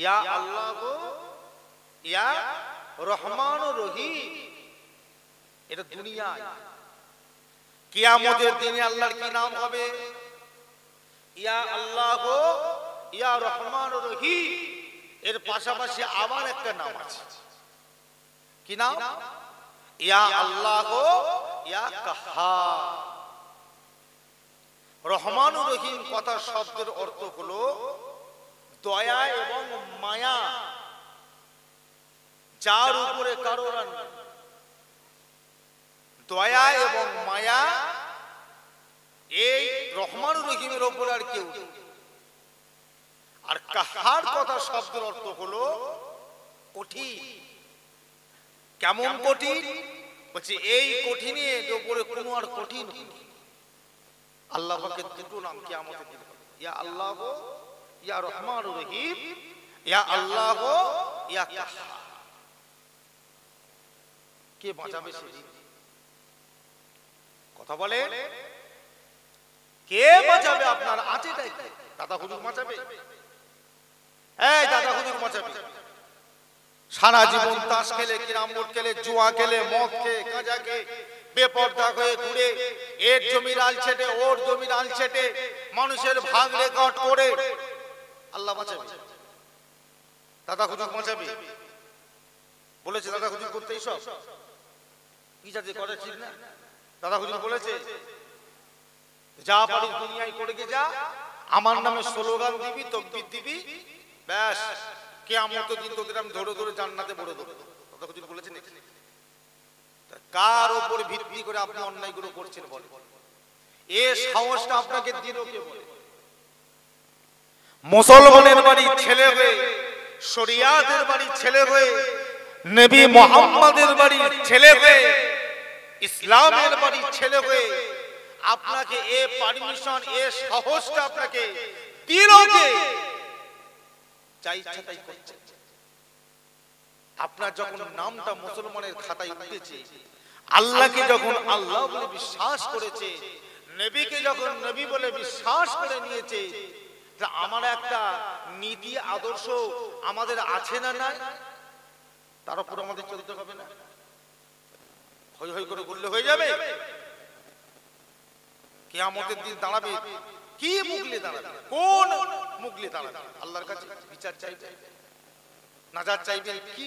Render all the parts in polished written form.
ইয়া আল্লাহ গো, ইয়া রহমান ও রহিম। এটা দুনিয়ায়। কিয়ামতের দিনে আল্লাহর কি নাম হবে? ইয়া আল্লাহ গো, ইয়া রহমান ও রহিম। এর পাশাপাশি আবার একটা নাম আছে। কি নাম? ইয়া আল্লাহ গো, ইয়া কাহ্হার। রহমান ও রহিম কথার শব্দের অর্থ হলো দয়া এবং মায়া, যার উপরে কারো দয়া এবং মায়া, এই রহমান ও রহিমের উপরে আর কেউ। আর কাহ্হার কথা শব্দের অর্থ হলো কঠিন। কেমন কঠিন? বলছে এই কঠিনের উপরে কোনো আর কঠিন। আল্লাহ পাকের দুটো নাম কিয়ামতের দিন, ইয়া আল্লাহ গো, ইয়া রহমান ও রহিম। ইয়া আল্লাহ গো, ইয়া কাহ্হার। কে বাঁচাবে সেদিন? কথা বলে, কে বাঁচাবে? আপনার আছে দাদা হুজুর বাঁচাবে? এই দাদা হুজুর বাঁচাবে? সারা জীবন তাস খেলে, ক্যারাম বোর্ড খেলে, জুয়া খেলে, মদ খেয়ে, গাঁজা খেয়ে, বেপরদা হয়ে ঘুরে, এর জমির আল ছেটে, ওর জমির আল ছেটে, মানুষের ভাগ রেকর্ড করে আল্লাহ বাঁচাবে? দাদা হুজুর বাঁচাবে? বলেছে দাদা হুজুর করতে এইসব কি যাতে করে ঠিক না? দাদা হুজুর বলেছে যা পারিস দুনিয়ায় করে গে যা, আমার নামে স্লোগান দিবি, তাকবীর দিবি, ব্যাস কিয়ামতের দিন তোদের আমি ধরে ধরে জান্নাতে ভরে দেব। দাদা হুজুর বলেছেন। কার উপর ভিত্তি করে আপনি অন্যায়গুলো করছেন বলেন? এই সাহসটা আপনাকে দিল কে বলে? মুসলমানের বাড়ির ছেলে হয়ে, শরিয়াতের বাড়ির ছেলে হয়ে, নবী মুহাম্মদের বাড়ির ছেলে হয়ে, ইসলামের বাড়ির ছেলে হয়ে আপনাকে এ পারমিশন, এ সাহসটা আপনাকে দিল কে? চাই ইচ্ছা তাই করছেন। আপনার যখন নামটা মুসলমানের খাতায় উঠেছে, আল্লাহকে যখন আল্লাহ বলে বিশ্বাস করেছে, নবীকে যখন নবী বলে বিশ্বাস করে নিয়েছে, আমার একটা নীতি আদর্শ আমাদের আছে না নাই, তার উপর আমাদের চলতে হবে না? হই হই করে বললে হয়ে যাবে? কিয়ামতের দিন দাঁড়াবে, কি মুখলে দাঁড়াবে? কোন মুখলে দাঁড়াবে? আল্লাহর কাছে বিচার চাইবে, নাজাত চাইবেন। কি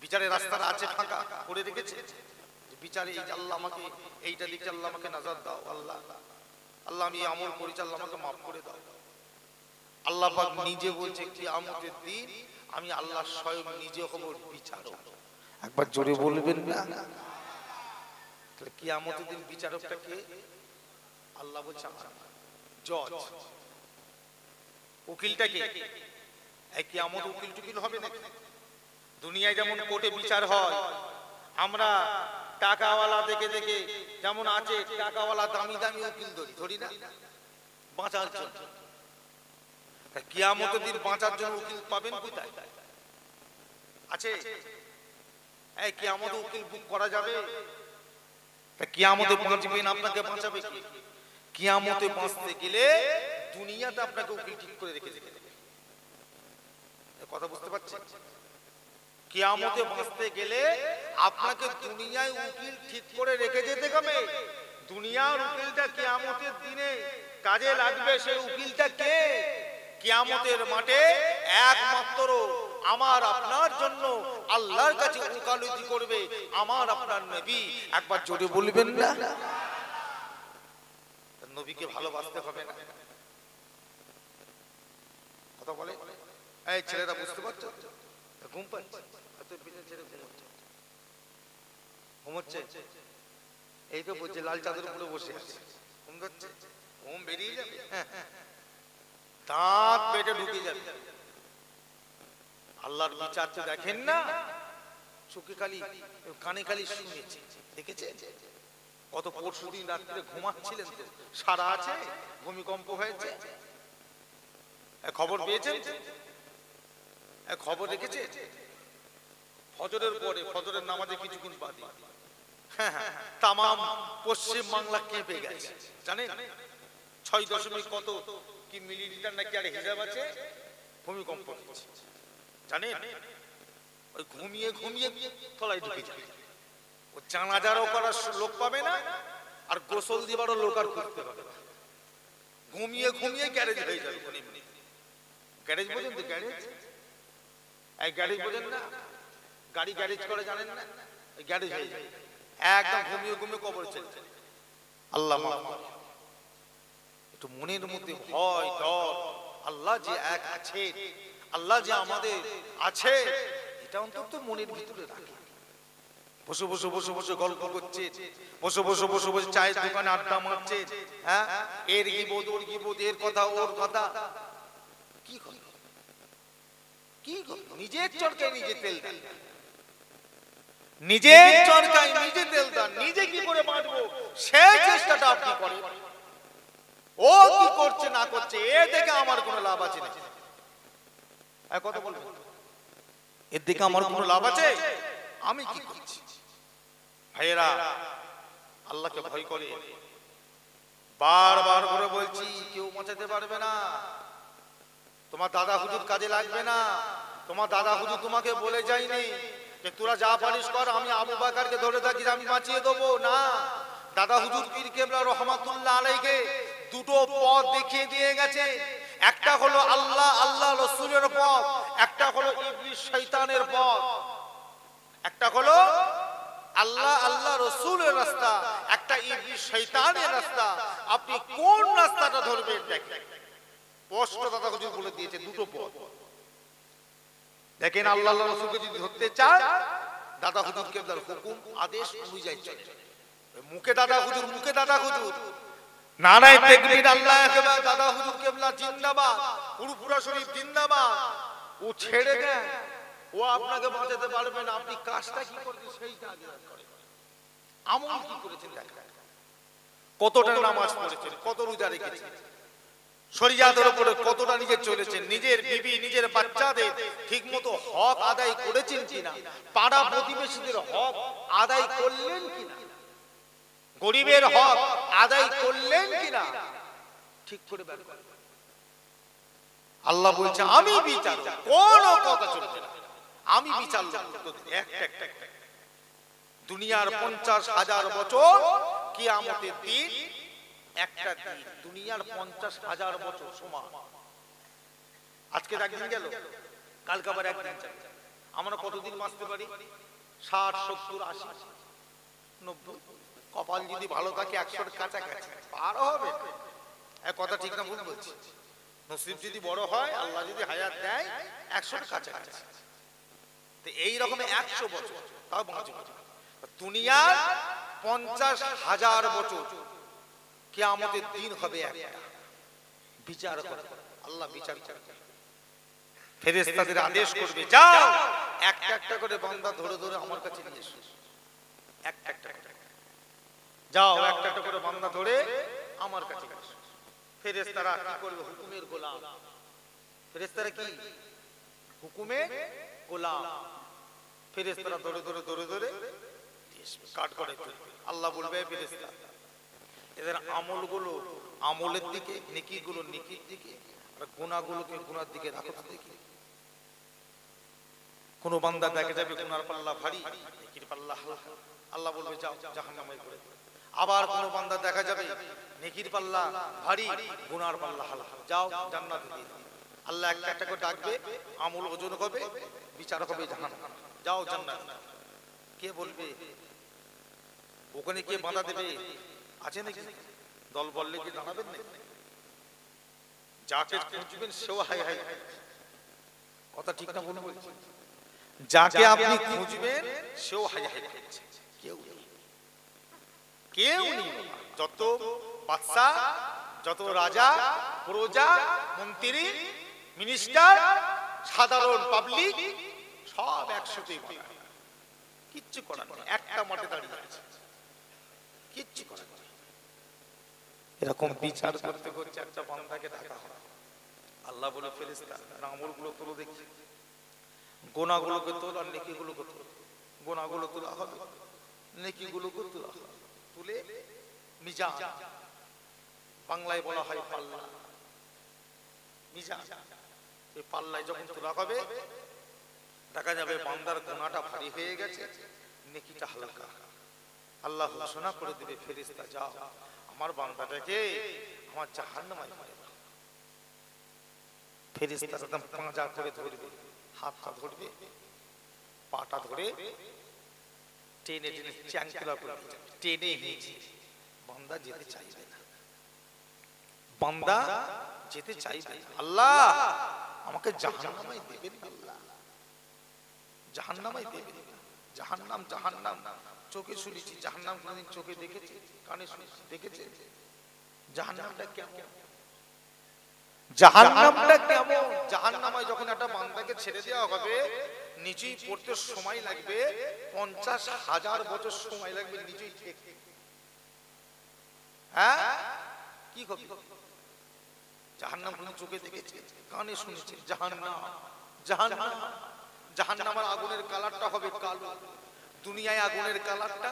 বিচারের রাস্তাটা আছে ফাঁকা করে রেখেছে? বিচারে এই আল্লাহ আমাকে এইটা দিচ্ছে, আল্লাহ আমাকে নাজাত দাও, আল্লাহ আল্লাহ আমি আমল করেছি, আল্লাহ আমাকে মাফ করে দাও। আল্লাহ পাক নিজে বলছে কিয়ামতের দিন আমি আল্লাহ স্বয়ং নিজে হব বিচারক। একবার জোরে বলবেন না? তাহলে কিয়ামতের দিন বিচারকটা কে? আল্লাহ বলছে জজ। উকিলটা কে? এই কিয়ামত উকিল টুকিল হবে নাকি? দুনিয়ায় যেমন কোর্টে বিচার হয়, আমরা টাকাওয়ালা দেখে দেখে যেমন আছে টাকাওয়ালা দামি দামি উকিল ধরি না বাঁচার জন্য। কিয়ামতের দিন বাঁচার জন্য উকিল পাবেন কোথায়? আছে? এই কিয়ামতে উকিল বুক করা যাবে? কিয়ামতে বাঁচবেন, আপনাকে বাঁচাবে কি? কিয়ামতে বাঁচতে গেলে দুনিয়াতে আপনাকে উকিল ঠিক করে রেখে দেবে। কথা বুঝতে পারছেন? কিয়ামতে বাঁচতে গেলে আপনাকে দুনিয়ায় উকিল ঠিক করে রেখে যেতে হবে। দুনিয়ার উকিলটা কিয়ামতের দিনে কাজে লাগবে। সেই উকিলটা কে? কিয়ামতের মাঠে একমাত্র আমার আপনার জন্য আল্লাহর কাছে ওকালতি করবে আমার আপনার নবী। একবার জোরে বলবেন না? নবীকে ভালোবাসতে হবে না? কথা বলে এই ছেলেরা, বুঝতে পারছো? ঘুম পাচ্ছে, ঘুমোচ্ছে, এই তো বলছে লাল চাদর উপরে বসে আছে, ঘুম ধরছে, ঘুম বেরিয়ে যাবে, দাঁত পেটে ঢুকে যাবে। আল্লাহর বিচার তো দেখেন না, চোখে খালি কানে খালি শুনেছে, দেখেছে? কত পরশুদিন রাত্রে ঘুমাচ্ছিলেন তো, সারা আছে, ভূমিকম্প হয়েছে, খবর পেয়েছেন? খবর রেখেছে? ফজরের পরে, ফজরের নামাজে কিছুক্ষণ বাদে তামাম পশ্চিম বাংলা কেঁপে গেছে, জানেন? 6 দশমিক কত কি মিলিমিটার নাকি আর হিসাব আছে, ভূমিকম্প হয়েছে জানেন, ওই ঘুমিয়ে ঘুমিয়ে তলায় ঢুকে যাবে, ও জানাজারও করার লোক পাবে না, আর গোসল দিবারও লোক আর করতে পারবে না, ঘুমিয়ে ঘুমিয়ে গ্যারেজ হয়ে যাবে। গ্যারেজ বোঝেন তো? গ্যারেজ, এই গ্যারেজ বোঝেন না? গাড়ি গ্যারেজ করে জানেন না? গ্যারেজ হয়ে যায়, একদম ঘুমিয়ে ঘুমিয়ে কবর চলে যায়। আল্লাহ মাফ করে। একটু মনের মধ্যে ভয় ডর, আল্লাহ যে এক আছে, আল্লাহ যে আমাদের আছে, এটা অন্তত মনের ভিতরে রাখে। বসে বসে বসে বসে গল্প করছে, বসে বসে বসে বসে চায়ের দোকানে আড্ডা মারছে, হ্যাঁ, এর গিবত ওর গিবত, এর কথা ওর কথা, কি করে কি করে? নিজের চরকায় নিজে তেল দেন, নিজের চরকায় নিজে তেল দেন, নিজে কি করে বাঁচবো সেই চেষ্টাটা আপনি করেন। ও কি করছে না করছে এ দেখে আমার কোনো লাভ আছে না, কথা বলবো, এর দিকে আমার কোনো লাভ আছে? আমি কি করছি? ভাইয়েরা, আল্লাহকে ভয় করে, বারবার করে বলছি, কেউ বাঁচাতে পারবে না। তোমার দাদা হুজুর কাজে লাগবে না। তোমার দাদা হুজুর তোমাকে বলে যায়নি যে তোরা যা পারিস কর, আমি আবু বকরকে ধরে থাকি, আমি বাঁচিয়ে দেবো না। দাদা হুজুর পীর কেবলা রহমাতুল্লাহ আলাইহি দুটো পথ দেখিয়ে দিয়ে গেছে, একটা হলো আল্লাহ আল্লাহ রাসূলের পথ, একটা হলো ইবলিস শয়তানের পথ। একটা হলো আল্লাহ আল্লাহ রাসূলের রাস্তা, একটা ইবলিস শয়তানের রাস্তা। আপনি কোন রাস্তাটা ধরবেন দেখেন, স্পষ্ট দাদা হুজুর বলে দিয়েছে, দুটো পথ। দেখেন, আল্লাহ আল্লাহ রাসূলকে যদি ধরতে চান, দাদা হুজুর কেবলার হুকুম আদেশ অনুযায়ী চলে। মুখে দাদা হুজুর, মুখে দাদা হুজুর, নারায়ে তাকবীর, আল্লাহু আকবার, দাদা হুজুর কেবলা জিন্দাবাদ, ফুরফুরা শরীফ জিন্দাবাদ, ও ছেড়ে দেন, ও আপনাকে বাঁচাতে পারবে না। আপনি কাজটা কি করবেন সেইটা আগে করেন, আমল কি করেছেন দেখেন, কতটা নামাজ পড়েছেন, কত রোজা রেখেছেন, শরীয়তের উপরে কতটা নিজে চলেছেন, নিজের বিবি নিজের বাচ্চাদের ঠিকমতো হক আদায় করেছেন কিনা, পাড়া প্রতিবেশীদের হক আদায় করলেন কিনা, গরিবের হক আদায় করলেন কিনা, ঠিক করে বের করেন। আল্লাহ বলছে আমি বিচার, কোন কথা চলবে না, আমি বিচার একটা দুনিয়ার 50,000 বছর, কিয়ামতের দিন একটা দিন, দুনিয়ার 50,000 বছর সমান। আজকে একদিন গেল, কালকে আবার একদিন যাবে। আমরা কতদিন বাঁচতে পারি? 60, 70, 80, 90। কপাল যদি ভালো থাকে 100-এর কাছাকাছি পার হবে। এক কথা ঠিক না ভুল বলছি? নসিব যদি বড় হয়, আল্লাহ যদি হায়াত দেয়, 100-এর কাছাকাছি। তো এইরকম 100 বছর তাও বাঁচবে। দুনিয়ার 50,000 বছর কিয়ামতের দিন হবে একটা, বিচার করে আল্লাহ বিচার করে, ফেরেশতাদের আদেশ করবে, যাও একটা একটা করে বান্দা ধরে ধরে আমার কাছে নিয়ে এসো, একটা একটা করে যাও, একটা একটা করে বান্দা ধরে আমার কাছে এসো। ফেরেশতারা কি করবে? হুকুমের গোলাম। ফেরেশতারা কি? হুকুমের গোলাম। ফেরেশতারা ধরে ধরে ধরে ধরে কাট করে আল্লাহ বলবে, ফেরেশতা এদের আমলগুলো আমলের দিকে, নেকিগুলো নেকির দিকে, আর গুনাহগুলোকে গুনার দিকে রাখো তো দেখি। কোন বান্দা দেখে যাবে গুনার পাল্লা ভারী, নেকির পাল্লা হালকা, আল্লাহ বলবে যাও জাহান্নামে করে। আবার কোন বান্দা দেখা যাবে নেকির পাল্লা ভারী, গুনার পাল্লা হালকা, যাও জান্নাতে দিয়ে দাও। আল্লাহ একটা একটা করে ডাকবে, আমল ওজন হবে, বিচার হবে জাহান্নাম, যাও জান্নাত। কে বলবে? ওখানে কে বাধা দেবে? আছে নাকি? দল বললে কি জানাবেন না? যাকে খুঁজবেন সেও হাই হাই, কথা ঠিক না বলে বলছি? যাকে আপনি খুঁজবেন সেও হাই হাই করছে, কেউ কেউ নেই। যত বাদশা, যত রাজা, প্রজা, মন্ত্রী, মিনিস্টার, সাধারণ পাবলিক সব একসাথেই বাধা, কিচ্ছু করার নেই, একটা মাঠে দাঁড়িয়ে আছে, কিচ্ছু করার নেই। এরকম বিচার করতে করতে একটা বান্দাকে ডাকা হয়। আল্লাহ বলে, ফেরেশতা আমলগুলো তোলো দেখি, গুনাহগুলোকে তোল আর নেকিগুলোকে তোল। গুনাহগুলো তোলা হবে, নেকিগুলোকে তোলা হবে, তুলে মিজান, বাংলায় বলা হয় পাল্লা, মিজান। এই পাল্লায় যখন তোলা হবে দেখা যাবে বান্দার গুনাহটা ভারী হয়ে গেছে, নেকিটা হালকা। আল্লাহ ঘোষণা করে দিবে, ফেরেশতা যাও আমার বান্দাটাকে আমার জাহান্নামে ফেলে দাও। ফেরেশতারা একদম পাঁজা করে ধরবে, হাতটা ধরবে, পাটা ধরে টেনে টেনে চ্যাংকুলা করে টেনে নিয়ে বান্দা যেতে চাইবে না, বান্দা যেতে চাইবে না। আল্লাহ আমাকে জাহান্নামে দেবেন না, আল্লাহ জাহান্নামে দেবেন না। জাহান্নাম জাহান্নাম চোখে শুনেছি, জাহান্নাম কোনদিন চোখে দেখেছি, কানে শুনেছি, দেখেছে? জাহান্নামটা কেমন? জাহান্নামটা কেমন? জাহান্নামে যখন একটা বান্দাকে ছেড়ে দেওয়া হবে, নিজেই পড়তে সময় লাগবে 50,000 বছর সময় লাগবে নিজেই ঠিক। হ্যাঁ কি হবে? জাহান্নাম কোন চোখে দেখেছে, কানে শুনেছে? জাহান্নাম জাহান্নাম জাহান্নামের আগুনের কালারটা হবে কালো। দুনিয়ায় আগুনের কালারটা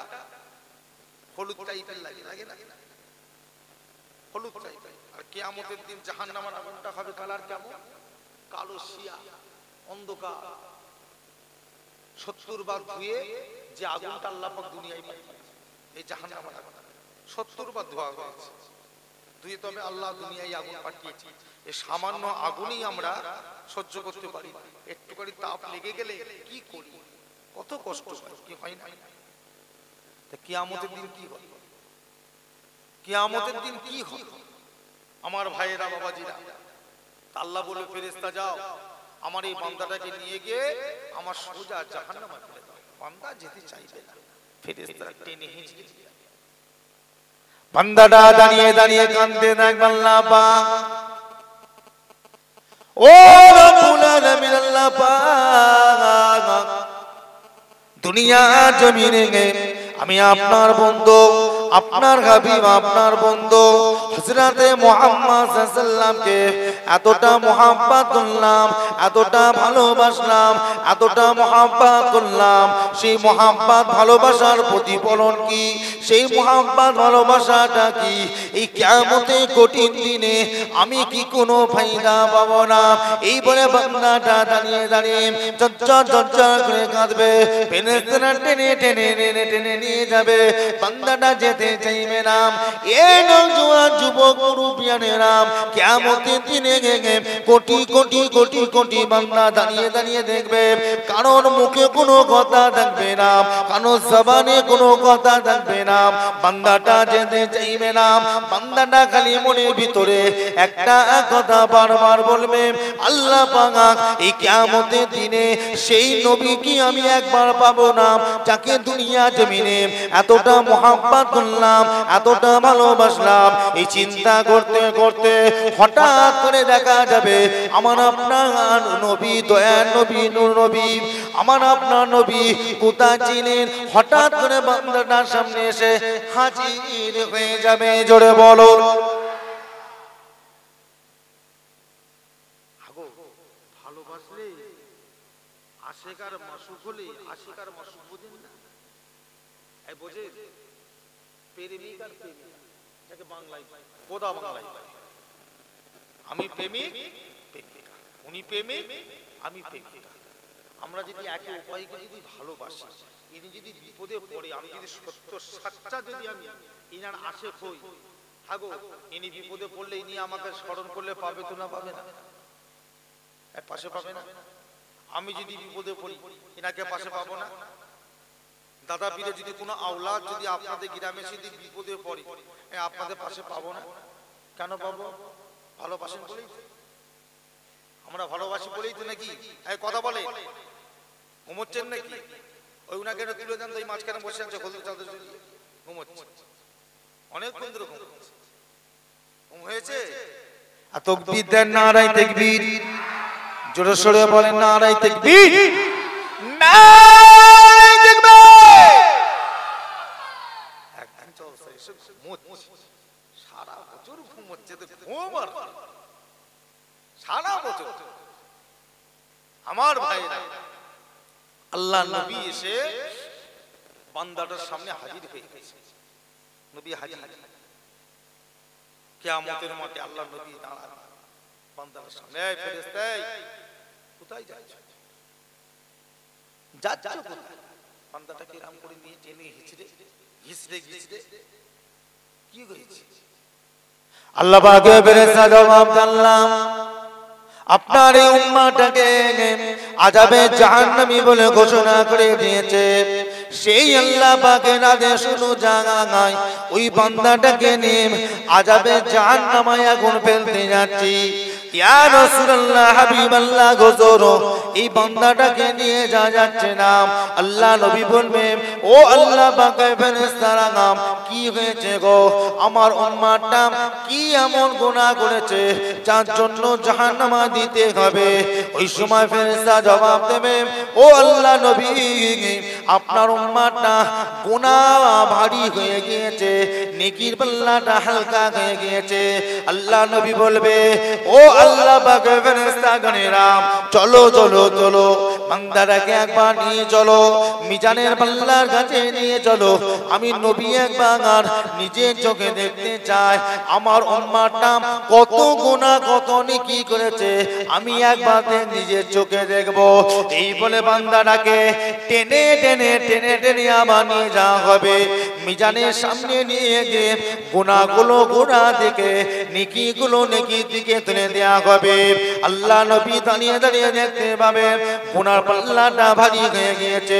হলুদ টাইপের লাগে, লাগে না? হলুদ টাইপের। আর কিয়ামতের দিন জাহান্নামের আগুনটা হবে কালার কেমন? কালো শিয়া, অন্ধকার। 70 বার ধুয়ে যে আগুনটা আল্লাহ পাক দুনিয়ায় পাঠিয়েছে, এই জাহান্নামের আগুন 70 বার ধোয়া হয়েছে। ধুয়ে তবে আল্লাহ দুনিয়ায় আগুন পাঠিয়েছে। এই সামান্য আগুনই আমরা সহ্য করতে পারি, একটুখানি তাপ লেগে গেলে কি করি, কত কষ্ট হয়, কি হয় না? তা কিয়ামতের দিন কি হবে? কিয়ামতের দিন কি হবে আমার ভাইয়েরা, বাবাজিরা? আল্লাহ বলে, ফেরেশতা যাও আমার এই বান্দাটাকে নিয়ে গিয়ে আমার সোজা জাহান্নামে ফেলে দাও। বান্দা যেতে চাইবে না, ফেরেশতারা টেনে হিঁচড়ে দিয়ে বান্দাটা দাঁড়িয়ে দাঁড়িয়ে কাঁদতে থাকবে, আল্লাহ পাক ও রব্বুল আলামিন, আল্লাহ পাক দুনিয়া জমিনে আমি আপনার বন্ধু, আপনার হাবিব, আপনার বন্ধু হযরতে মুহাম্মদ সাল্লাল্লাহু আলাইহি ওয়াসাল্লামকে এতটা মুহাব্বত করলাম, এতটা ভালোবাসলাম, এতটা মুহাব্বত করলাম। সেই মুহাব্বত ভালোবাসার প্রতিফলন কি? সেই মুহাব্বত ভালোবাসাটা কি? এই কিয়ামতের কঠিন দিনে আমি কি কোনো ফায়দা পাবো না? এই বলে বান্দাটা দাঁড়িয়ে দাঁড়িয়ে চঞ্চল চঞ্চল করে কাঁদবে। ফেরেশতারা টেনে টেনে টেনে টেনে নিয়ে যাবে, বান্দাটা যেতে চাইবে না। এই নওজোয়ান যুবক মুরব্বিয়ানেরা কিয়ামতের দিনে কোটি কোটি কোটি কোটি বান্দা দাঁড়িয়ে দাঁড়িয়ে দেখবে, কারোর মুখে কোনো কথা থাকবে না, কারোর জবানে কোনো কথা থাকবে না। বান্দাটা যেতে চাইবে না, বান্দাটা খালি মনের ভিতরে একটা কথা বারবার বলবে, আল্লাহ পাক এই কিয়ামতের দিনে সেই নবী কি আমি একবার পাবো না, যাকে দুনিয়া জমিনে এতটা মুহাব্বত করলাম, এতটা ভালোবাসলাম। এই চিন্তা করতে করতে হঠাৎ করে দেখা যাবে আমার আপনার নবী, দয়ার নবী, নূর নবী, আমার আপনার নবী কোথায় ছিলেন, হঠাৎ করে বান্দাটার সামনে এসে হাজির হয়ে যাবে। জোরে বলো, ভালোবাসলে আশিক আর মাসুক হলে, আশিক আর মাসুক বোঝেন না? এই বোঝে? প্রেমিক আর প্রেমিকা, যাকে বাংলায় কোদা বাংলায় আমি প্রেমিক, প্রেমিকা, উনি প্রেমিক, আমি প্রেমিকা। আমরা যদি একে উপায়কে যদি ভালোবাসি, ইনি যদি বিপদে পড়ে, আমি যদি সত্য সাচ্চা যদি আমি ইনার আশিক হই, হাগো ইনি বিপদে পড়লে ইনি আমাকে স্মরণ করলে পাবে তো না পাবে না? পাশে পাবে না? আমি যদি বিপদে পড়ি ইনাকে পাশে পাবো না? দাদা পীরে যদি কোনো আওলাদ যদি আপনাদের গ্রামে যদি বিপদে পড়ে, আপনাদের পাশে পাবো না? কেন পাবো? ভালোবাসেন বলেই। আমরা ভালোবাসি বলেই তো নাকি কথা বলে ঘুমোচ্ছেন নাকি? ওই উনাকে তুলে দেন তো, এই মাঝখানে বসে আছে হলুদ চাদর দিয়ে ঘুমোচ্ছে, অনেকক্ষণ ধরে ঘুমোচ্ছে। ঘুম হয়েছে? তাকবীর দেন, নারায়ে তাকবীর, জোরে সোরে বলেন নারায়ে তাকবীর, নারায়ে তাকবীর। একদিন চলছে এসে ঘুমোচ্ছে, সারা বছর ঘুমোচ্ছে তো ঘুম আর সারা বছর। আমার ভাইরা, আল্লাহ নবী এসে বান্দাটার সামনে হাজির হয়ে গেছে। নবী হাজির, কিয়ামতের মাঠে আল্লাহ নবী দাঁড়ান। বান্দার সামনে, এই ফেরেশতা কোথায় যাচ্ছ? যাচ্ছ কোথায়? বান্দাটাকে রাম করে নিয়ে টেনে হিচড়ে কি হয়েছে? আল্লাহ পাকে ফেরেশতা জবাব দিলাম, আপনার এই উম্মতটাকে আযাবে জাহান্নামী বলে ঘোষণা করে দিয়েছে। সেই আল্লাহ পাকের আদেশ অনুযায়ী ওই বান্দাটাকে নিয়ে আযাবে জাহান্নামে আগুন ফেলতে যাচ্ছি। ইয়া রাসূলুল্লাহ, হাবিবাল্লাহ, হুজুর, এই বান্দাটাকে নিয়ে যাচ্ছে না। আল্লাহ নবী বলবেন, ও আল্লাহ পাকের ফেরেশতারা, কি হয়েছে গো? আমার উম্মতটা কি এমন গুনাহ করেছে যার জন্য জাহান্নামে দিতে হবে? ওই সময় ফেরেশতা জবাব দেবে, ও আল্লাহ নবী, আপনার উম্মতটা গুনাহ ভারী হয়ে গিয়েছে, নেকির পাল্লাটা হালকা হয়ে গিয়েছে। আল্লাহ নবী বলবে, ও আল্লাহ পাকের ফেরেশতাগণেরা, চলো চলো চলো, বান্দাটাকে একবার নিয়ে চলো, মিজানের পাল্লার কাছে নিয়ে চলো। আমি নবী একবার নিজের চোখে দেখতে চাই আমার উম্মতটা কত গুনাহ কত নেকি করেছে, আমি একবার নিজের চোখে দেখব। এই বলে বান্দাটাকে টেনে টেনে টেনে টেনে আবার নিয়ে যাওয়া হবে। মিজানের সামনে নিয়ে গিয়ে গুনাহগুলো গুনাহ থেকে, নেকিগুলো নেকির দিকে তুলে দেওয়া হবে। আল্লাহ নবী দাঁড়িয়ে দাঁড়িয়ে দেখতে পাবে গুনার পাল্লাটা ভারী হয়ে গিয়েছে,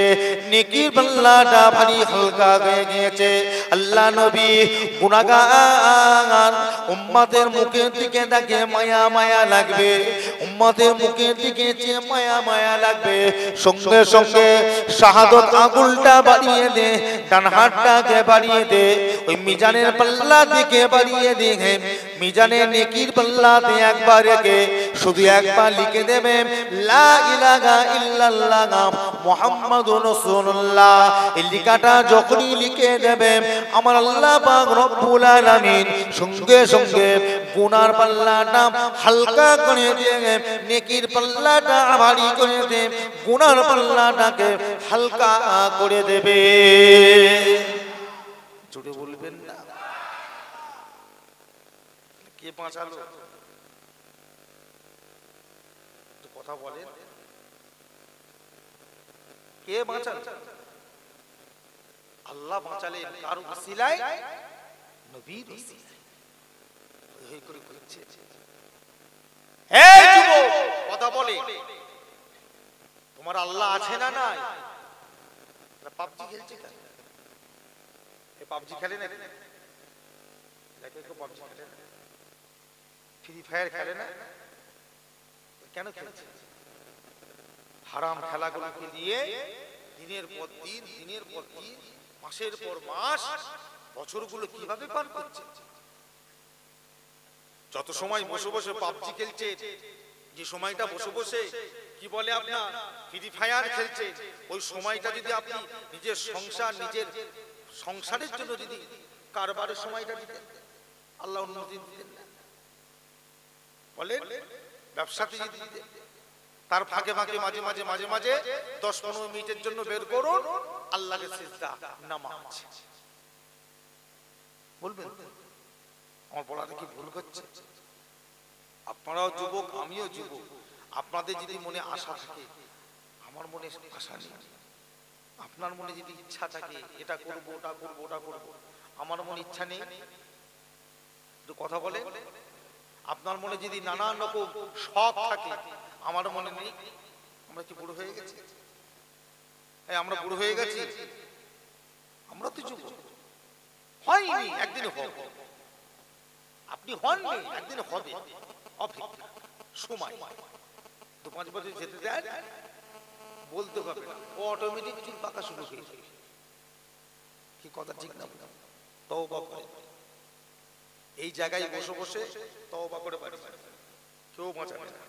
নেকির পাল্লাটা ভারী হালকা হয়ে গিয়েছে। আল্লাহ নবী গুনাহগার উম্মতের মুখের দিকে দেখে মায়া মায়া লাগবে, উম্মতের মুখের দিকে চেয়ে মায়া মায়া লাগবে। সঙ্গে সঙ্গে শাহাদত আঙুলটা বাড়িয়ে দে, ডান হাতটাকে বাড়িয়ে দে, ওই মিজানের পাল্লা দিকে বাড়িয়ে দিয়ে মিজানের নেকির পাল্লাতে একবার রেখে শুধু একবার লিখে দেবে, লা ইলাহা ইল্লাল্লাহ মুহাম্মাদুর রাসূলুল্লাহ। এই লেখাটা যখনই লিখে দেবে, আমার আল্লাহ পাক রব্বুল আলামিন সঙ্গে সঙ্গে গুনার পাল্লাটা হালকা করে দিয়ে নেকির পাল্লাটা ভারী করে দিয়ে গুনার পাল্লাটাকে হালকা করে দেবে। জোরে বলবেন না? কে বাঁচালো? কথা বলেন, কে বাঁচালো? আল্লাহ বাঁচালেন কার ওসিলায়? নবীর ওসিলায়। এই করে করছে। এই যুবক, কথা বলে, তোমার আল্লাহ আছে না নাই? পাবজি খেলছে কেন? এই পাবজি খেলে না? দেখে কেউ পাবজি খেলে না? ফ্রি ফায়ার খেলে না? কেন খেলছে? হারাম খেলাগুলোকে নিয়ে দিনের পর দিন, দিনের পর দিন, মাসের পর মাস, বছরগুলো কিভাবে পার করছে? যত সময় বসে বসে পাবজি খেলছে, যে সময়টা বসে বসে কি বলে আপনার ফ্রি ফায়ার খেলছে, ওই সময়টা যদি আপনি নিজের সংসার, নিজের সংসারের জন্য যদি কারবারের সময়টা দিতেন, আল্লাহ উন্নতি দিতেন না? বলেন, ব্যবসাতে যদি দিতেন, তার ফাঁকে ফাঁকে মাঝে মাঝে মাঝে মাঝে 10-15 মিনিটের জন্য বের করুন আল্লাহকে সিজদা, নামাজ। বলবেন আমার বলাটা কি ভুল হচ্ছে? আপনারাও যুবক, আমিও যুবক, আপনাদের যদি মনে আশা থাকে, আমার মনে আশা নেই। আপনার মনে যদি ইচ্ছা থাকে এটা করবো ওটা করবো ওটা করবো, আমার মনে ইচ্ছা নেই, একটু কথা বলে। আপনার মনে যদি নানান রকম শখ থাকে, আমার মনে নেই। আমরা কি বুড়ো হয়ে গেছি? আমরা বুড়ো হয়ে গেছি? আমরা তো যুবক। হয়নি, একদিন হবে। আপনি হননি, একদিন হবে। অপেক্ষা, সময় 2-5 বছর যেতে দেন, বলতে হবে না, ও অটোমেটিক চুল পাকা শুরু হয়ে যাবে। কি কথা ঠিক না? তওবা করে এই জায়গায় বসে বসে তওবা করে বাড়ি যাবে। কেউ বাঁচাবে না,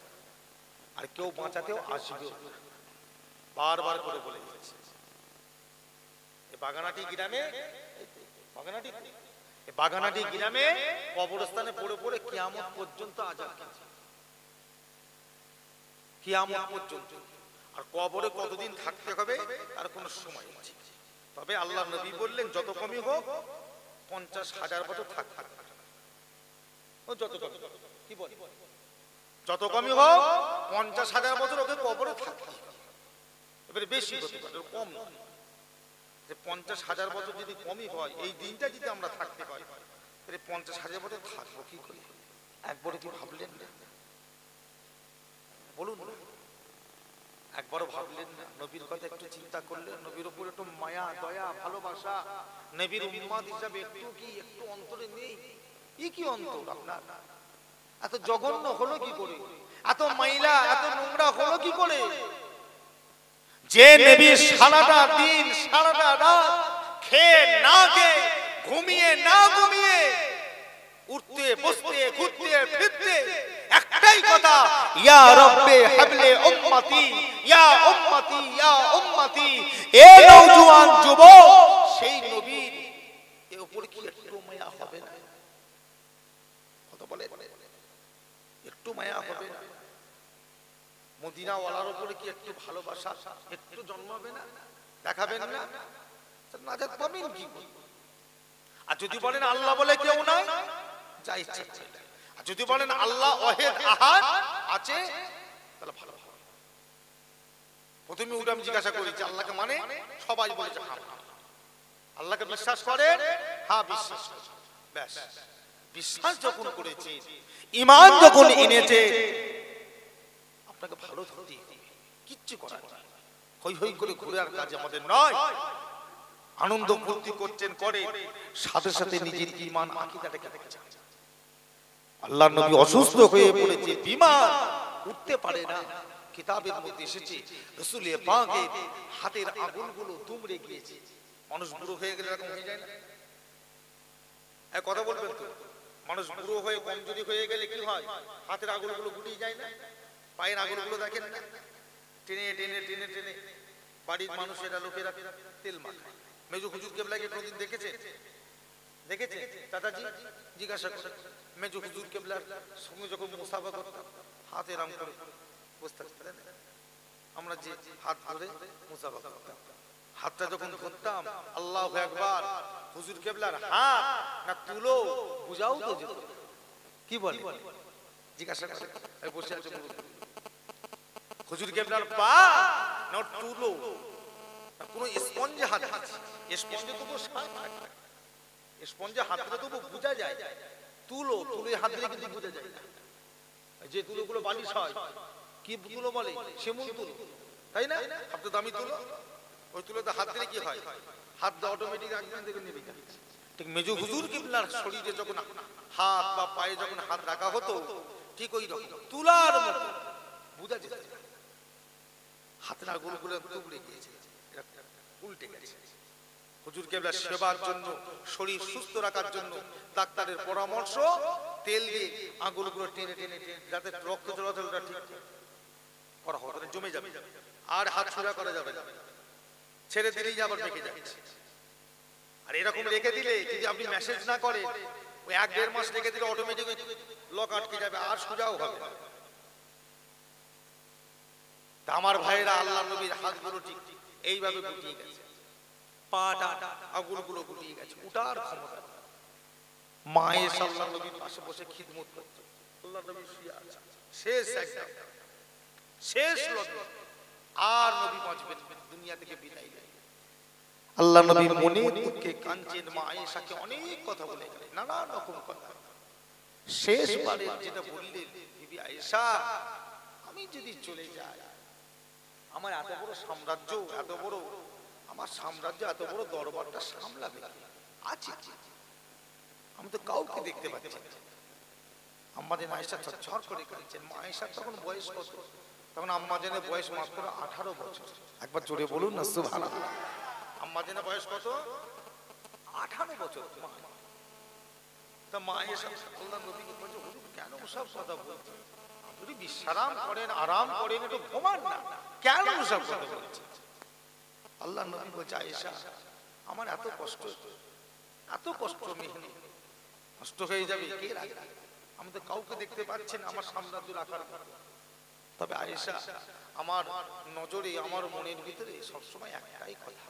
আর কেউ বাঁচাতেও আসবে। বারবার করে বলে যাচ্ছে, এই বাগানাটি গ্রামে, বাগানাটি গ্রামে কবরস্থানে পড়ে পড়ে কিয়ামত পর্যন্ত আযাব খেয়েছে, কিয়ামত পর্যন্ত। আর কবরে কতদিন থাকতে হবে তার কোনো সময় আছে। তবে আল্লাহ নবী বললেন যত কমই হোক 50,000 বছর থাকতে হবে। ও যত কম, কি বলে যত কমই হোক 50,000 বছর ওকে কবরে থাকতে হবে। এবারে বেশি হতে পারে, কম নয়। যে 50,000 বছর যদি কমই হয়, এই দিনটা যদি আমরা থাকতে পারি, তাহলে 50,000 বছর থাকবো কি করে? একবারও কি ভাবলেন না? বলুন না, একবারও ভাবলেন না? নবীর কথা একটু চিন্তা করলেন? নবীর উপর একটু মায়া, দয়া, ভালোবাসা, নবীর উম্মত হিসাবে একটু অন্তরে নেই? কি অন্তর আপনার? এত জঘন্য হলো কি করে? এত ময়লা, এত নোংরা হলো কি করে? যে নবী সারাটা দিন সারাটা রাত খেয়ে না খেয়ে, ঘুমিয়ে না ঘুমিয়ে, উঠতে বসতে ঘুরতে ফিরতে একটাই কথা, ইয়া রব্বে হাবলে উম্মতি, ইয়া উম্মতি, ইয়া উম্মতি। এ নওজোয়ান যুবক, সেই নবীর এর উপর কি একটু মায়া হবে না? কথা বলে, একটু মায়া হবে না? মদিনা ওয়ালার উপরে কি একটু ভালোবাসা একটু জন্মাবে না? দেখাবেন না? নাজাত পাবেন কি? আর যদি বলেন আল্লাহ বলে কেউ নাই, যা ইচ্ছা। আর যদি বলেন আল্লাহ ওয়াহিদ আহাদ আছে, তাহলে ভালো ভালো। প্রথমে উঠে আমি জিজ্ঞাসা করি যে আল্লাহকে মানে? সবাই বলেছে হ্যাঁ। আল্লাহকে বিশ্বাস করে? হ্যাঁ বিশ্বাস। ব্যাস, বিশ্বাস যখন করেছে, ঈমান যখন এনেছে, আপনাকে ভালো ধরতে হবে, কিচ্ছু করার নেই। হই হই করে ঘুরে আর কাজ আমাদের নয়। আনন্দ ফুর্তি করছেন করে, সাথে সাথে নিজের ঈমান আকীদাটাকে দেখেছেন। আল্লাহর নবী অসুস্থ হয়ে পড়েছে, বিমার, উঠতে পারে না। কিতাবের মধ্যে এসেছে রাসূল পাকের হাতের আঙুলগুলো দুমড়ে গিয়েছে। মানুষ বুড়ো হয়ে গেলে এরকম হয়ে যায় না? এক কথা বলবেন তো, মানুষ বুড়ো হয়ে কমজোরি হয়ে গেলে কি হয়? হাতের আঙুলগুলো গুটিয়ে যায় না? পায়ের আঙুলগুলো দেখেন না? টেনে টেনে টেনে টেনে বাড়ির মানুষেরা, লোকেরা তেল মাখায়। মেজু হুজুর কেবলাকে কোনদিন দেখেছে? দেখেছে? দাদাজি জিজ্ঞাসা করে, মেজু হুজুর কেবলার সঙ্গে যখন মুসাফা করতাম, হাতে এরম করে বসতে পারতেন, আমরা যে হাত ধরে মুসাফা করতাম, হাতটা যখন ধরতাম, আল্লাহু আকবার, হুজুর কেবলার হাত না তুলো বুঝাও তো যেত। কি বলে? জিজ্ঞাসা করে, বসে আছে হুজুর কেবলার পা না তুলো, কোন স্পঞ্জে হাত আছে, স্পঞ্জে তবু স্পঞ্জে হাতটা তবু বোঝা যায়, তুলো তুলে হাত দিয়ে কিন্তু বোঝা যায় না। যে তুলোগুলো বালিশ হয়, কি তুলো বলে? সেমুল তুলো, তাই না? সবচেয়ে দামি তুলো। ওই তুলোতে হাত দিলে কি হয়? হাত দিয়ে অটোমেটিক রাখবেন, দেখে নেবে। ঠিক মেজু হুজুর কিবলার শরীরে যখন হাত বা পায়ে যখন হাত রাখা হতো, ঠিক ওই রকম তুলার মতো বোঝা যেত। হাতের আঙুলগুলো টুকরে গিয়েছে, উল্টে গেছে। হুজুর কেবলার সেবার জন্য, শরীর সুস্থ রাখার জন্য ডাক্তারের পরামর্শ, তেল দিয়ে আঙুলগুলো টেনে টেনে টেনে যাতে রক্ত চলাচলটা ঠিক করা হয়, জমে যাবে, আর হাত ছুড়া করা যাবে না, ছেড়ে দিলেই আবার বেঁকে যাচ্ছে। আর এরকম রেখে দিলে যদি আপনি মেসেজ না করেন, ওই 1-1.5 মাস রেখে দিলে অটোমেটিক লক আটকে যাবে, আর সোজাও হবে। আমার ভাইরা, আল্লাহ নবীর হাতগুলো ঠিক এইভাবে গুটিয়ে গেছে, পাটা আঙুলগুলো গুটিয়ে গেছে, উঠার ক্ষমতা। মায়ের আল্লাহ নবীর পাশে বসে খিদমত করছে, আল্লাহ নবী শুয়ে আছে, শেষ একদম শেষ লগ্ন, আর নবী বাঁচবেন, দুনিয়া থেকে বিদায় নেবেন। আল্লাহ নবী মনে দুঃখে কাঁদছেন, মা আয়েশাকে অনেক কথা বলে গেলেন, নানা রকম কথা। শেষবারে যেটা বললেন, বিবি আয়েশা, আমি যদি চলে যাই, আমার এত বড় সাম্রাজ্য, এত বড় আমার সাম্রাজ্য, এত বড় দরবারটা সামলাবে আছে? আমি তো কাউকে দেখতে পাচ্ছি না। আম্মাজান আয়েশা ঝরঝর করে কাঁদছেন। মা আয়েশার তখন বয়স কত? তখন আম্মাজানের বয়স মাত্র 18 বছর। একবার জোরে বলুন না সুবহানাল্লাহ। আম্মাজানের বয়স কত? 18 বছর। তা মা আয়েশা আল্লাহর নবীকে বলছে, হুজুর কেন ওসব কথা বলছেন? আপনি বিশ্রাম করেন, আরাম করেন, একটু ঘুমান না, কেন ওসব কথা বলছেন? আল্লাহর নবী বলছে, আয়েশা, আমার এত কষ্ট, এত কষ্ট, মেহনত নষ্ট হয়ে যাবে, কে রাখবে? আমি তো কাউকে দেখতে পাচ্ছি না আমার সাম্রাজ্য রাখার। তবে আয়েশা, আমার নজরে, আমার মনের ভিতরে সবসময় একটাই কথা,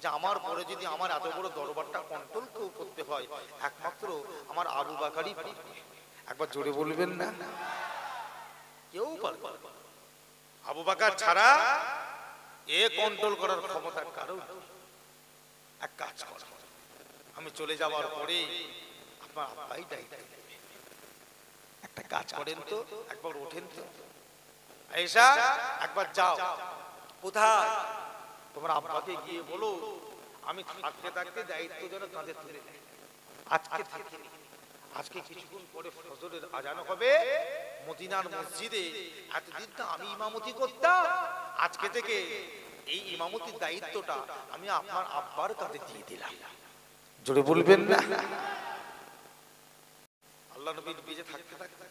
যে আমার পরে যদি আমার এত বড় দরবারটা কন্ট্রোল করতে হয়, একমাত্র আমার আবু বকরই পারবে। একবার জোরে বলবেন না? কেউ পারবে না। আবু বকর ছাড়া এ কন্ট্রোল করার ক্ষমতা কারো নেই। এক কাজ কর, আমি চলে যাওয়ার পরে আপনার আব্বাই দায়িত্ব নেবে। একটা কাজ করেন তো, একবার ওঠেন তো, আয়েশা একবার যাও। কোথায়? তোমার আব্বাকে গিয়ে বলো আমি থাকতে থাকতে দায়িত্ব যেন কাঁধে তুলে নেয়। আজকে থেকে, আজকে কিছুক্ষণ পরে ফজরের আজান হবে মদিনার মসজিদে। এতদিন তো আমি ইমামতি করতাম, আজকে থেকে এই ইমামতির দায়িত্বটা আমি আপনার আব্বার কাঁধে দিয়ে দিলাম। জোরে বলবেন না? আল্লাহ নবীর বেঁচে থাকতে থাকতে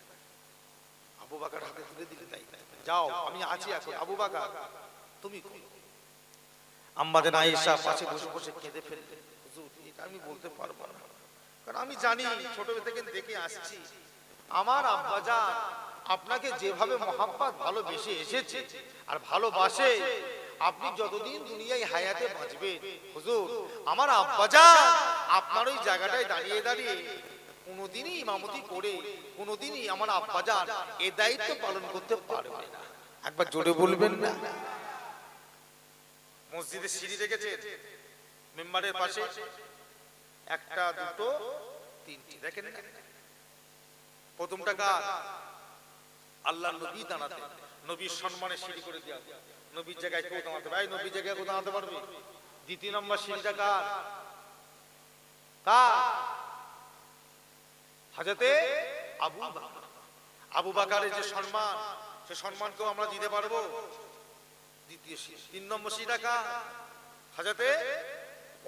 আবু বকর হাতে তুলে দিলে দায়িত্ব, যাও আমি আছি এখন, আবু বকর তুমি করো। আম্মাদের আয়েশা পাশে বসে বসে কেঁদে ফেললেন। হুজুর এটা আমি বলতে পারবো না, কারণ আমি জানি ছোট থেকে দেখে আসছি আমার আব্বাজান আপনাকে যেভাবে মহাব্বত ভালোবেসে এসেছে আর ভালোবাসে, আপনি যতদিন দুনিয়ায় হায়াতে বাঁচবেন হুজুর আমার আব্বাজান আপনার ওই জায়গাটায় দাঁড়িয়ে দাঁড়িয়ে কোনোদিনই ইমামতি করে কোনোদিনই আমার আব্বাজান এই দায়িত্ব পালন করতে পারবে না। একবার জোরে বলবেন না? মসজিদে সিঁড়ি রেখেছে, মেম্বারের পাশে একটা দুটো তিনটি, দেখেন না? প্রথমটা কার? আল্লাহ নবী দাঁড়াতে, নবীর সম্মানে সিঁড়ি করে দেওয়া, নবীর জায়গায় কেউ দাঁড়াতে পারে, নবীর জায়গায় কেউ দাঁড়াতে পারবে? দ্বিতীয় নম্বর সিঁড়িটা কার? কার? হযরতে আবু বকর। আবু বকরের যে সম্মান, সে সম্মানকেও আমরা দিতে পারবো? দ্বিতীয় সিঁড়ি। তিন নম্বর সিঁড়িটা কার? হযরতে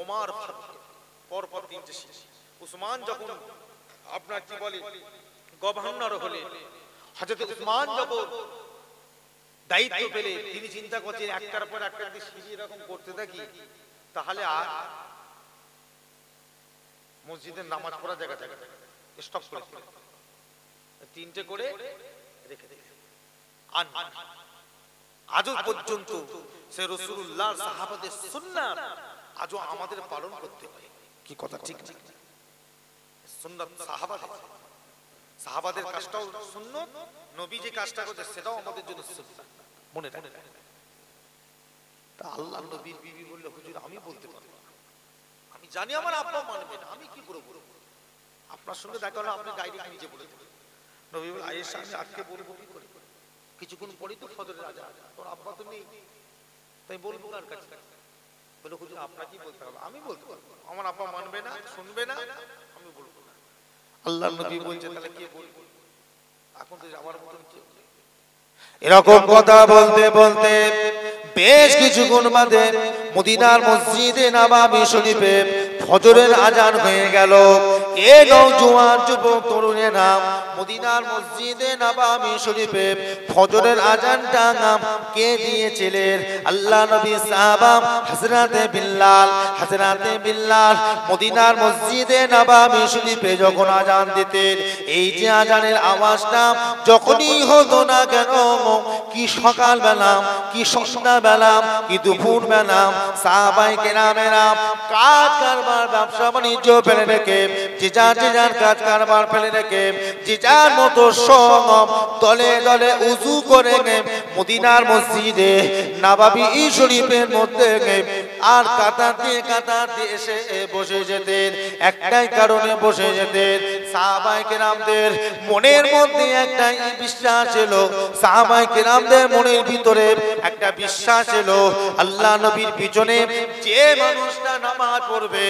ওমর ফারুক। পর পর তিনটে সিঁড়ি। উসমান যখন আপনার কি বলে গভর্নর হলে, হযরতে উসমান যখন দায়িত্ব পেলে, তিনি চিন্তা করছেন একটার পর একটা যদি সিঁড়ি এরকম করতে থাকি তাহলে আর মসজিদের নামাজ পড়া জায়গা জায়গা স্টপ করে দিলেন, তিনটে করে রেখে দিলেন। আজও পর্যন্ত সে রাসূলুল্লাহ সাহাবাদের সুন্নাত আজও আমাদের পালন করতে হয়। কি কথা ঠিক না? সুন্নাত সাহাবাদের কাজটাও সুন্নাত, নবী যে কাজটা করতে সেটাও আমাদের জন্য সুন্নাত। মনে রাখবেন। তা আল্লাহর নবীর বিবি বলল হুজুর আমি বলতে পারবো না, আমি জানি আমার আব্বা মানবে না, আমি কি করে বলবো? আপনার সঙ্গে দেখা হলো, আপনি ডাইরেক্ট নিজে বলে দেবেন। নবী বলে আয়েশা আমি আজকে বলবো কি করে? কিছুক্ষণ পরেই তো ফজরের আজান, তোর আব্বা তো নেই, তাই বলবো কার কাছে? বলে হুজুর আপনাকে বলতে হবে। আমি বলতে পারবো, আমার আব্বা মানবে না, শুনবে না, আমি বলবো না। আল্লাহর নবী বলছে তাহলে কে বলবো? এখন তো যাওয়ার মতন কেউ নেই। এরকম কথা বলতে বলতে বেশ কিছুক্ষণ বাদে মদিনার মসজিদে নববী শরীফে ফজরের আজান হয়ে গেল। এ নওজোয়ান যুবক তরুণেরা মদিনার মসজিদে নববী শরীফে ফজরের আজানটা কে দিয়েছিলেন? আল্লাহ নবী সাহাবা হযরতে বিল্লাল মদিনার মসজিদে নববী শরীফে যখন আজান দিতেন, এই যে আজানের আওয়াজটা যখনই হতো না কেন, কি সকালবেলা, কি সন্ধ্যাবেলা, কি দুপুরবেলা, সাহাবায়ে কেরামেরা কাজ কারবার ব্যবসা বাণিজ্য ফেলে রেখে, যে যার কাজ কারবার ফেলে রেখে, যে যার মতো সব দলে দলে উযু করে মদিনার মসজিদে নববী শরীফের মধ্যে আর কাতাতে এসে বসে যেতেন। একটাই কারণে বসে যেতেন, সাহাবায়ে কেরামদের মনের মধ্যে একটা বিশ্বাস ছিল, সাহাবায়ে কেরামদের মনের ভিতরে একটা বিশ্বাস ছিল, আল্লাহ নবীর পিছনে যে মানুষটা নামাজ পড়বে,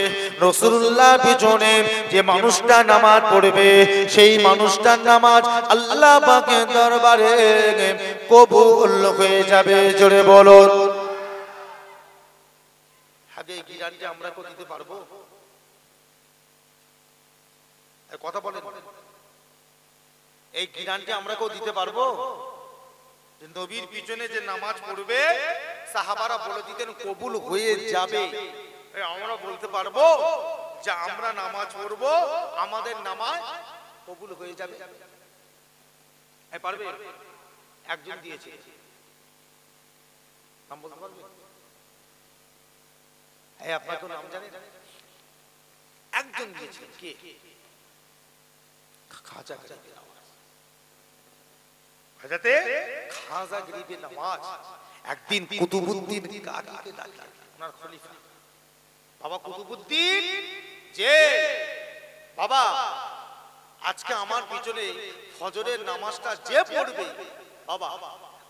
রাসূলুল্লাহর পিছনে যে মানুষটা নামাজ পড়বে, সেই মানুষটার নামাজ আল্লাহ পাকের দরবারে কবুল হয়ে যাবে। জোরে বলুন। আগে এই গ্যারান্টি আমরা কো দিতে পারবো? কথা বলেন, এই গ্যারান্টি আমরা কেউ দিতে পারবো? যে নবীর পিছনে যে নামাজ পড়বে সাহাবারা বলে দিতেন কবুল হয়ে যাবে। আমরা বলতে পারবো যে আমরা নামাজ পড়বো, আমাদের নামাজ কবুল হয়ে যাবে? পারবে? একজন দিয়েছে, নাম বলতে পারবে? আপনার তো নাম জানেন? একজন দিয়েছে, কে? খাজা গরিব নওয়াজ। হযরতে খাজা গরিবের নামাজ একদিন কুতুবউদ্দিন কাকিকে ডাকলেন, ওনার খলিফা। বাবা কুতুবউদ্দিন, যে বাবা আজকে আমার পিছনে ফজরের নামাজটা যে পড়বে, বাবা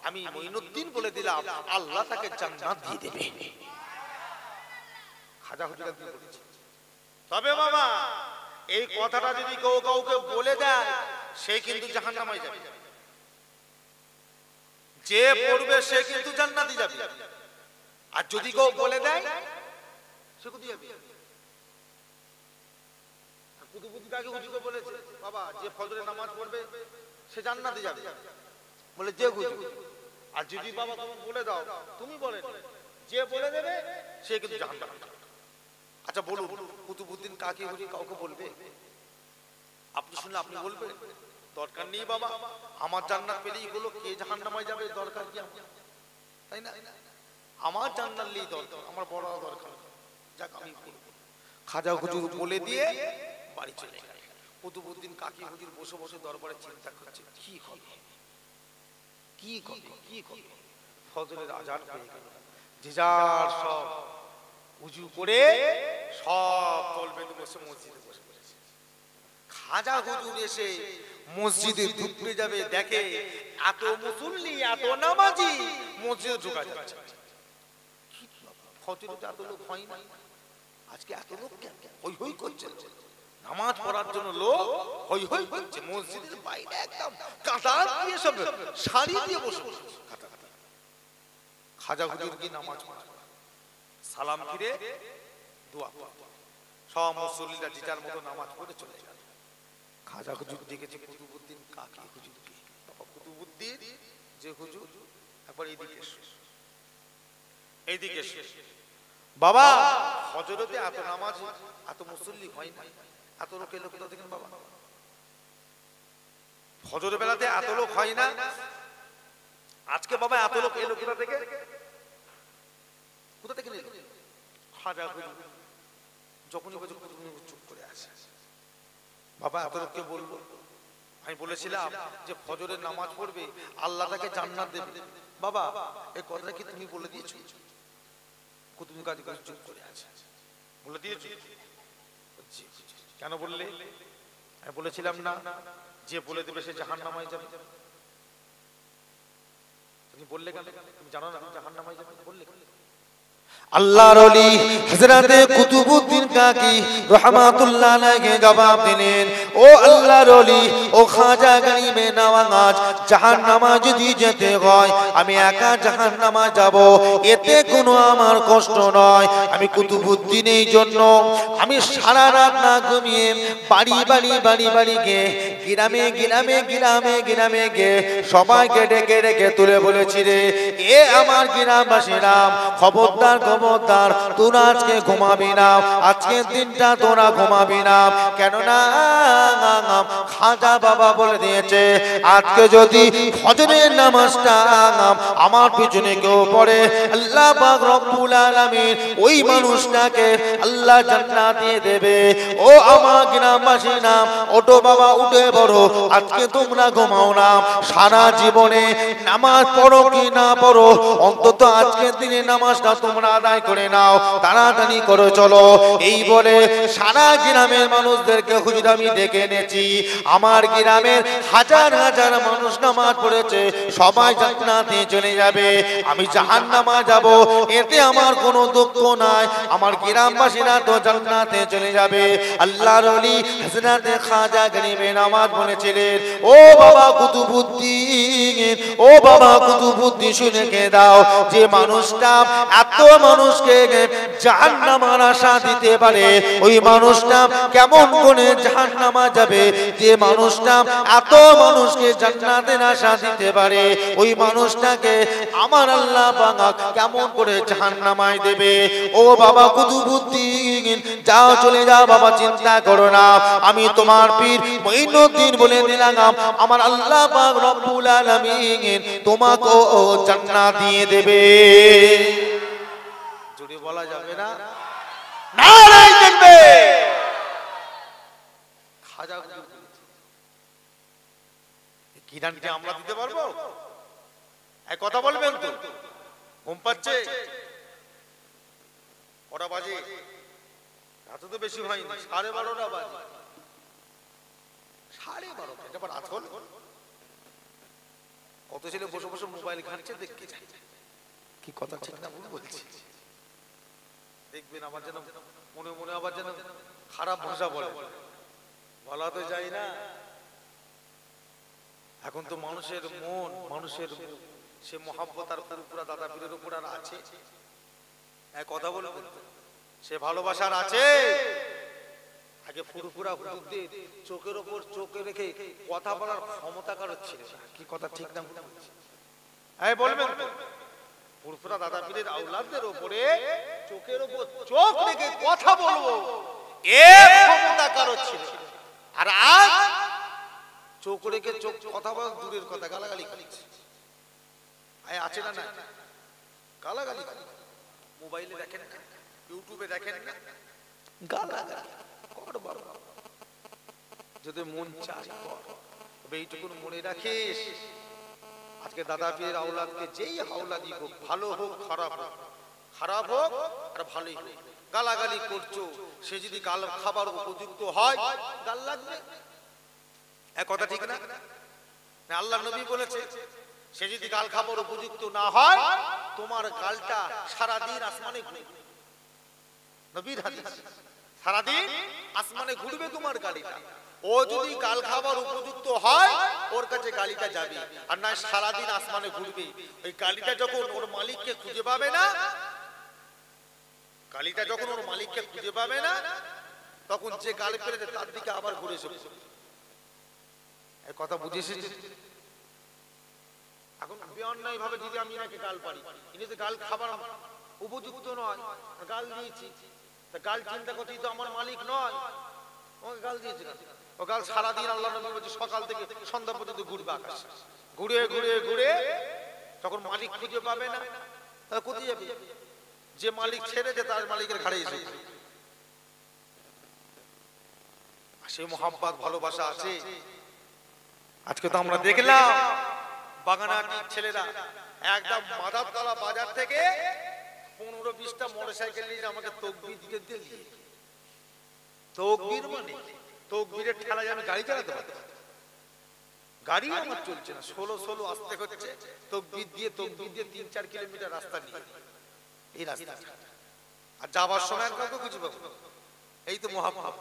আমি মঈনুদ্দিন বলে দিলাম আল্লাহ তাকে জান্নাত দিয়ে দেবে। খাজা হুজুর বলেছে, তবে বাবা এই কথাটা যদি কেউ কাউকে বলে দেয় সে কিন্তু জাহান্নামে যাবে, যে পড়বে সে কিন্তু জান্নাতে যাবে, আর যদি কেউ বলে দেয় সে কোথায় যাবে? কুতুবউদ্দিন আগে হুজুরকে বলেছে, বাবা যে ফজরের নামাজ পড়বে সে জান্নাতে যাবে, বলে যে হুজুর। আর যদি বাবা তুমি বলে দাও, তুমি বলে যে বলে দেবে সে কিন্তু জাহান্নামে যাবে। আচ্ছা বলুন, কুতুবউদ্দিন কাকে হুজুর কাউকে বলবে? আপনি শুনলে আপনি বলবেন দরকার নেই বাবা, আমার জান্নাত পেলেই হলো, কে জাহান্নামে যাবে দরকার কি আমার, তাই না? আমার জান্নাত নেই দরকার, আমার বড় দরকার, যাক আমি বলবো। খাজা হুজুর বলে দিয়ে বাড়ি চলে গেল। কুতুবউদ্দিন কাকি হুজুর বসে বসে দরবারে চিন্তা করছে, কি হবে কি হবে কি হবে। ফজরের আজান হয়ে গেল, যে যার সব উজু করে সব দল বেঁধে বসে মসজিদে বসে পড়েছে। খাজা হুজুর এসে মসজিদে ঢুকতে যাবে, দেখে এত মুসল্লি এত নামাজি মসজিদে ঢোকা যাচ্ছে। ফজরে এত লোক হয় না, আজকে এত লোক কেন হই হই করছে? নামাজ পড়ার জন্য লোক হই হই করছে, মসজিদের বাইরে একদম কাতার দিয়ে সব সারি দিয়ে বসে খাজা হুজুর কি নামাজ পড়া, সালাম ফিরে দোয়া, সব মুসল্লিরা যে যার মতো নামাজ পড়ে চলে গেল। খাজা হুজুর দেখেছে কুতুবউদ্দিন কাকি হুজুরকে, বাবা কুতুবউদ্দিন যে হুজুর একবার এইদিকে এইদিকে বাবা, ফজরতে এত নামাজ এত মুসল্লি হয় না, এত লোক এলো কোথা থেকে বাবা? ফজর বেলাতে এত লোক হয় না, আজকে বাবা এত লোক এলো কোথা থেকে? কোথা থেকে এলো? খাজা হুজুর যখনই বলছে চুপ করে আসে। বাবা এত লোককে বলবো, আমি বলেছিলাম যে ফজরের নামাজ পড়বে আল্লাহ তাকে জান্নাত দেবে, বাবা এই কথাটা কি তুমি বলে দিয়েছো? কুতুবউদ্দিন কাজী চুপ করে আছে, বলে দিয়েছো? কেন বললে? আমি বলেছিলাম না যে বলে দেবে সে জাহান্নামে যাবে? তুমি বললে কেন? তুমি জানো না জাহান্নামে যাবে, বললে? আল্লাহর ওলি হযরতে কুতুবউদ্দিন কাকি রাহমাতুল্লাহ আলাইহি জবাব দিলেন, ও আল্লাহর ওলি, ও খাজা গরিবে নওয়াজ, জাহান্নামে যদি যেতে হয় আমি একা জাহান্নামে যাব, এতে কোনো আমার কষ্ট নয়। আমি কুতুবউদ্দিন এই জন্য আমি সারা রাত না ঘুমিয়ে বাড়ি বাড়ি বাড়ি বাড়ি গিয়ে গ্রামে গ্রামে গ্রামে গ্রামে গিয়ে সবাইকে ডেকে ডেকে তুলে বলেছি, রে এ আমার গ্রামবাসীরা, খবরদার খবরদার, তোরা আজকে ঘুমাবি না, আজকের দিনটা তোরা ঘুমাবি না, কেননা খাজা বাবা বলে দিয়েছে আজকে যদি ফজরের নামাজটা আমার পিছনে কেউ পড়ে, আল্লাহ পাক রব্বুল আলামিন ওই মানুষটাকে আল্লাহ জান্নাত দিয়ে দেবে। ও আমার গ্রামবাসী না, ওঠো বাবা, উঠে পড়ো, আজকে তোমরা ঘুমাও না, সারা জীবনে নামাজ পড়ো কি না পড়ো, অন্তত আজকের দিনে নামাজটা তোমরা আদায় করে নাও, তাড়াতাড়ি করে চলো। এই বলে সারা গ্রামের মানুষদেরকে হুজুর আমি ডেকে এনেছি। আমার গ্রামের হাজার হাজার মানুষ নামাজ পড়েছে, সবাই জান্নাতে চলে যাবে, আমি জাহান্নামে যাব, এতে আমার কোনো দুঃখ নাই, আমার গ্রামবাসীরা তো জান্নাতে চলে যাবে। আল্লাহর ওলি হযরতে খাজা গরিবে নওয়াজ বলেছিলেন, ও বাবা কুতুবউদ্দিন, ও বাবা কুতুবউদ্দিন, শুনে কে দাও, যে মানুষটা এত মানুষকে জাহান্নামের আশা দিতে পারে, ওই মানুষটা কেমন করে জাহান্নামে যাবে? যে মানুষটা এত মানুষকে জান্নাতের আশা দিতে পারে, ওই মানুষটাকে আমার আল্লাহ পাক কেমন করে জাহান্নামে দেবে? ও বাবা কুতুবউদ্দিন, যাও চলে যাও বাবা, চিন্তা করো না, আমি তোমার পীর মঈনুদ্দিন বলে দিলাম, আমার আল্লাহ পাক রব্বুল আলামিন তোমাকে জান্নাত দিয়ে দেবে। জোরে বলা যাবে না? নারায়ে তাকবীর। খাজা কি দানটি আমরা দিতে পারবো? এক কথা বলবেন তো? ঘুম পাচ্ছে? কটা বাজে? রাত তো বেশি হয়নি, 12:30টা বাজে। 12:30, এটা আবার রাত হল? কত ছেলে বসে বসে মোবাইল ঘাঁটছে, দেখতে যায়। কি কথা ঠিক না ভুল বলছি? দেখবেন আবার যেন মনে মনে আবার যেন খারাপ ভাষা বলে, বলা তো যায় না। এখন তো মানুষের মন, মানুষের সে মহাব্বত আর পুরোপুরা দাদা পীরের উপর আর আছে? এক কথা বলবেন, সে ভালোবাসার আছে? আগে ফুরফুরা হুজুরদের চোখের ওপর চোখে রেখে কথা বলার ক্ষমতা কারোর ছিল না। কি কথা ঠিক না? হ্যাঁ বলবেন তো? ফুরফুরা দাদা পীরের আওলাদদের উপরে চোখের ওপর চোখ রেখে কথা বলবো, এর ক্ষমতা কারোর ছিল না। আর আজ চোখ রেখে চোখ কথা বলা দূরের কথা, গালাগালি করছে। আছে না? না, গালাগালি। মোবাইলে দেখেন না, ইউটিউবে দেখেন না, গালাগালি কর বাবা। যদি মন চায় কর, তবে এইটুকুন মনে রাখিস, আজকে দাদা পীরের আওলাদকে যেই আওলাদই হোক, ভালো হোক খারাপ হোক, খারাপ হোক আর ভালোই হোক, গালাগালি করছো, সে যদি গাল খাবার উপযুক্ত হয়, গাল লাগবে। এক কথা ঠিক না? আল্লাহ নবী বলেছে, সে যদি গাল খাবার উপযুক্ত না হয়, তোমার গালটা সারাদিন আসমানে ঘুরবে। নবীর হাদিস, সারাদিন আসমানে ঘুরবে তোমার গালিটা। ও যদি গাল খাবার উপযুক্ত হয়, ওর কাছে গালিটা যাবে, আর না সারাদিন আসমানে ঘুরবে। ওই গালিটা যখন ওর মালিককে খুঁজে পাবে না, গালিটা যখন ওর মালিককে খুঁজে পাবে না, তখন যে গাল পেরেছে তার দিকে আবার ঘুরে এসে কথা বুঝেছিস? এখন বেঅন্যায় ভাবে যদি আমি এনাকে গাল পারি, ইনি তো গাল খাবার উপযুক্ত নয়, গাল দিয়েছি, তা গাল চিন্তা করছি তো আমার মালিক নয়, ওকে গাল দিয়েছি না। ও গাল সারাদিন আল্লাহ নবী বলছে সকাল থেকে সন্ধ্যা পর্যন্ত ঘুরবে আকাশ, ঘুরে ঘুরে ঘুরে যখন মালিক খুঁজে পাবে না, তাহলে কোথায় যাবে? যে মালিক ছেড়েছে তার মালিকের ঘাড়ে এসে সে মোহাব্বত ভালোবাসা আছে। আজকে তো আমরা দেখলাম বাগানাটির ছেলেরা একদম মাদারতলা বাজার থেকে 15-20টা মোটরসাইকেল নিয়ে আমাকে তকবীর দিতে দিল। তকবীর মানে তকবীরের ঠেলায় আমি গাড়ি চালাতে পারতাম, গাড়ি আমার চলছে না, 16 আসতে হচ্ছে তকবীর দিয়ে 3-4 কিলোমিটার রাস্তা নিয়ে, এই রাস্তা। আর যাবার সময় আর কাউকে কিছু পাবো, এই তো মোহাব্বত,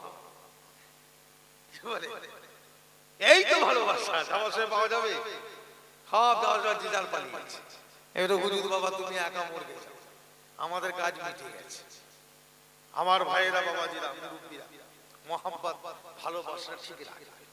এই তো ভালোবাসা। যাওয়ার সময় পাওয়া যাবে, সব যাওয়ার জিজাল পালিয়ে গেছে। এবার হুজুর বাবা তুমি একা মরে গেছো, আমাদের কাজ মিটে গেছে। আমার ভাইয়েরা, বাবাজিরা, মুরব্বীরা, মোহাব্বত ভালোবাসা ঠিক রাখবে।